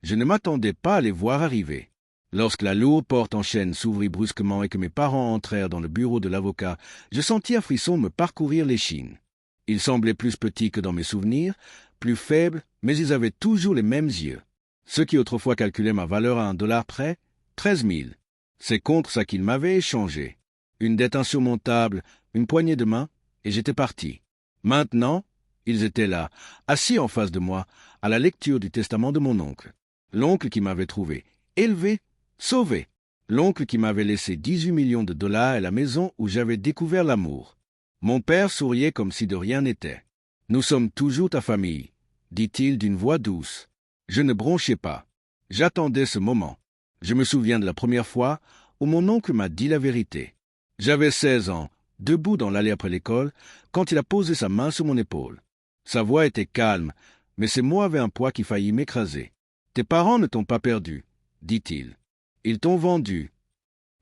Je ne m'attendais pas à les voir arriver. Lorsque la lourde porte en chêne s'ouvrit brusquement et que mes parents entrèrent dans le bureau de l'avocat, je sentis un frisson me parcourir l'échine. Ils semblaient plus petits que dans mes souvenirs, plus faibles, mais ils avaient toujours les mêmes yeux. Ceux qui autrefois calculaient ma valeur à $1 près, 13 000. C'est contre ça qu'ils m'avaient échangé. Une dette insurmontable, une poignée de main, et j'étais parti. Maintenant, ils étaient là, assis en face de moi, à la lecture du testament de mon oncle. L'oncle qui m'avait trouvé, élevé, sauvé. L'oncle qui m'avait laissé 18 millions de dollars et la maison où j'avais découvert l'amour. Mon père souriait comme si de rien n'était. « Nous sommes toujours ta famille », dit-il d'une voix douce. Je ne bronchais pas. J'attendais ce moment. Je me souviens de la première fois où mon oncle m'a dit la vérité. J'avais 16 ans, debout dans l'allée après l'école, quand il a posé sa main sur mon épaule. Sa voix était calme, mais ses mots avaient un poids qui faillit m'écraser. « Tes parents ne t'ont pas perdu, » dit-il. « Ils t'ont vendu. »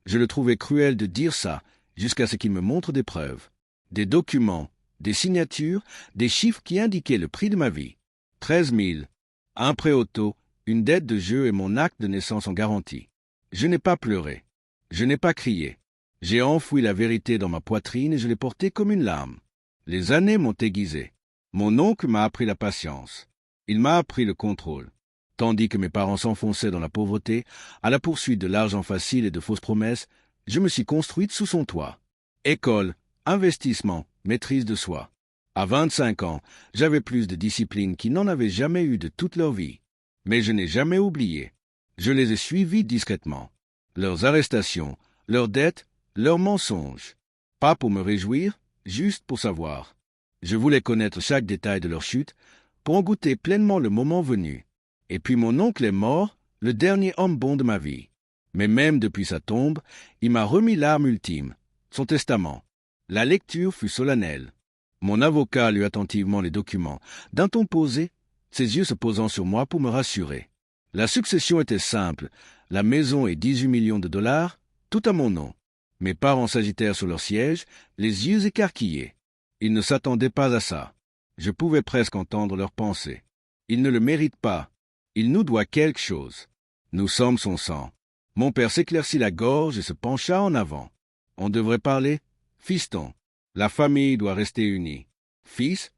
Je le trouvais cruel de dire ça, jusqu'à ce qu'il me montre des preuves. Des documents, des signatures, des chiffres qui indiquaient le prix de ma vie. 13 000. Un prêt auto, une dette de jeu et mon acte de naissance en garantie. Je n'ai pas pleuré. Je n'ai pas crié. J'ai enfoui la vérité dans ma poitrine et je l'ai portée comme une larme. Les années m'ont aiguisé. Mon oncle m'a appris la patience. Il m'a appris le contrôle. Tandis que mes parents s'enfonçaient dans la pauvreté, à la poursuite de l'argent facile et de fausses promesses, je me suis construite sous son toit. École, investissement, maîtrise de soi. À 25 ans, j'avais plus de discipline qu'ils n'en avaient jamais eu de toute leur vie. Mais je n'ai jamais oublié. Je les ai suivis discrètement. Leurs arrestations, leurs dettes, leurs mensonges. Pas pour me réjouir, juste pour savoir. Je voulais connaître chaque détail de leur chute, pour en goûter pleinement le moment venu. Et puis mon oncle est mort, le dernier homme bon de ma vie. Mais même depuis sa tombe, il m'a remis l'arme ultime, son testament. La lecture fut solennelle. Mon avocat lut attentivement les documents, d'un ton posé, ses yeux se posant sur moi pour me rassurer. La succession était simple, la maison et 18 millions de dollars, tout à mon nom. Mes parents s'agitèrent sur leur siège, les yeux écarquillés. Ils ne s'attendaient pas à ça. Je pouvais presque entendre leurs pensées. Il ne le mérite pas. Il nous doit quelque chose. Nous sommes son sang. Mon père s'éclaircit la gorge et se pencha en avant. On devrait parler « fiston ». La famille doit rester unie. « Fils »,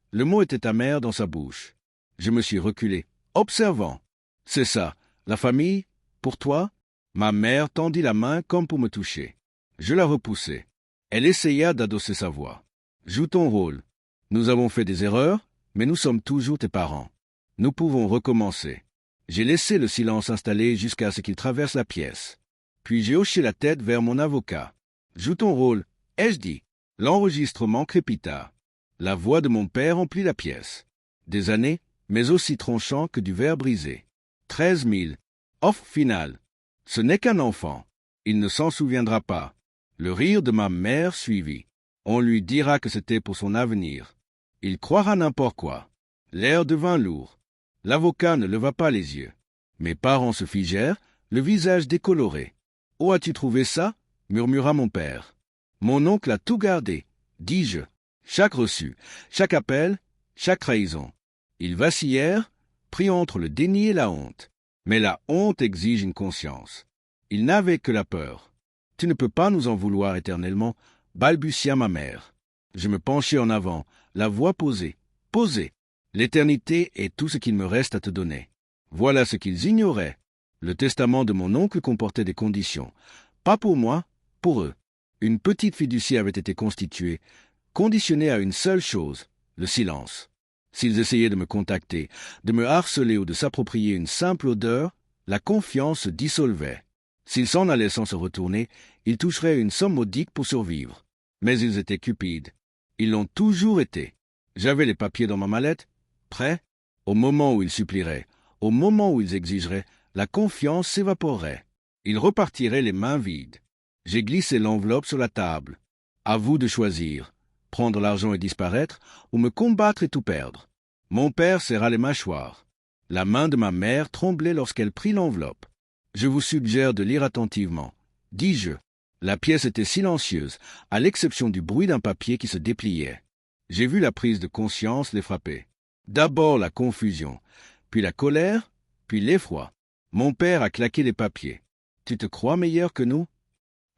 le mot était amer dans sa bouche. Je me suis reculé, observant. C'est ça, la famille, pour toi? Ma mère tendit la main comme pour me toucher. Je la repoussai. Elle essaya d'adosser sa voix. Joue ton rôle. Nous avons fait des erreurs, mais nous sommes toujours tes parents. Nous pouvons recommencer. J'ai laissé le silence s'installer jusqu'à ce qu'il traverse la pièce. Puis j'ai hoché la tête vers mon avocat. Joue ton rôle, ai-je dit. L'enregistrement crépita. La voix de mon père emplit la pièce. Des années, mais aussi tranchant que du verre brisé. 13 000. Offre finale. Ce n'est qu'un enfant. Il ne s'en souviendra pas. Le rire de ma mère suivit. On lui dira que c'était pour son avenir. Il croira n'importe quoi. L'air devint lourd. L'avocat ne leva pas les yeux. Mes parents se figèrent, le visage décoloré. « Où as-tu trouvé ça ?» murmura mon père. « Mon oncle a tout gardé, » dis-je. Chaque reçu, chaque appel, chaque trahison. Ils vacillèrent, pris entre le déni et la honte. Mais la honte exige une conscience. Ils n'avaient que la peur. « Tu ne peux pas nous en vouloir éternellement » balbutia ma mère. Je me penchai en avant, la voix posée. Posée. L'éternité est tout ce qu'il me reste à te donner. Voilà ce qu'ils ignoraient. Le testament de mon oncle comportait des conditions. Pas pour moi, pour eux. Une petite fiducie avait été constituée, conditionnée à une seule chose, le silence. S'ils essayaient de me contacter, de me harceler ou de s'approprier une simple odeur, la confiance se dissolvait. S'ils s'en allaient sans se retourner, ils toucheraient une somme modique pour survivre. Mais ils étaient cupides. Ils l'ont toujours été. J'avais les papiers dans ma mallette, prêts. Au moment où ils supplieraient, au moment où ils exigeraient, la confiance s'évaporerait. Ils repartiraient les mains vides. J'ai glissé l'enveloppe sur la table. À vous de choisir, prendre l'argent et disparaître, ou me combattre et tout perdre. Mon père serra les mâchoires. La main de ma mère tremblait lorsqu'elle prit l'enveloppe. Je vous suggère de lire attentivement, dis-je. La pièce était silencieuse, à l'exception du bruit d'un papier qui se dépliait. J'ai vu la prise de conscience les frapper. D'abord la confusion, puis la colère, puis l'effroi. Mon père a claqué les papiers. « Tu te crois meilleur que nous ?»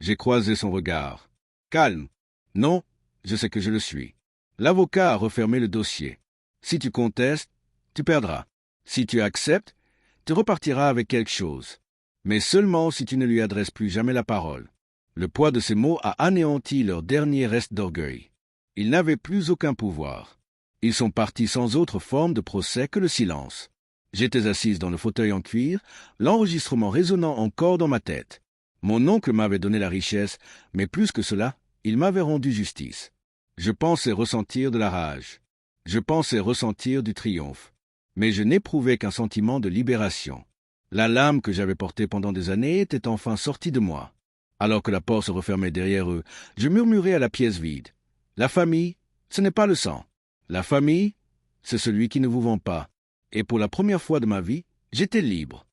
J'ai croisé son regard. « Calme. Non, je sais que je le suis. » L'avocat a refermé le dossier. « Si tu contestes, tu perdras. Si tu acceptes, tu repartiras avec quelque chose. Mais seulement si tu ne lui adresses plus jamais la parole. » Le poids de ces mots a anéanti leur dernier reste d'orgueil. Ils n'avaient plus aucun pouvoir. Ils sont partis sans autre forme de procès que le silence. J'étais assise dans le fauteuil en cuir, l'enregistrement résonnant encore dans ma tête. Mon oncle m'avait donné la richesse, mais plus que cela, il m'avait rendu justice. Je pensais ressentir de la rage. Je pensais ressentir du triomphe. Mais je n'éprouvais qu'un sentiment de libération. La lame que j'avais portée pendant des années était enfin sortie de moi. Alors que la porte se refermait derrière eux, je murmurai à la pièce vide. La famille, ce n'est pas le sang. La famille, c'est celui qui ne vous vend pas. Et pour la première fois de ma vie, j'étais libre.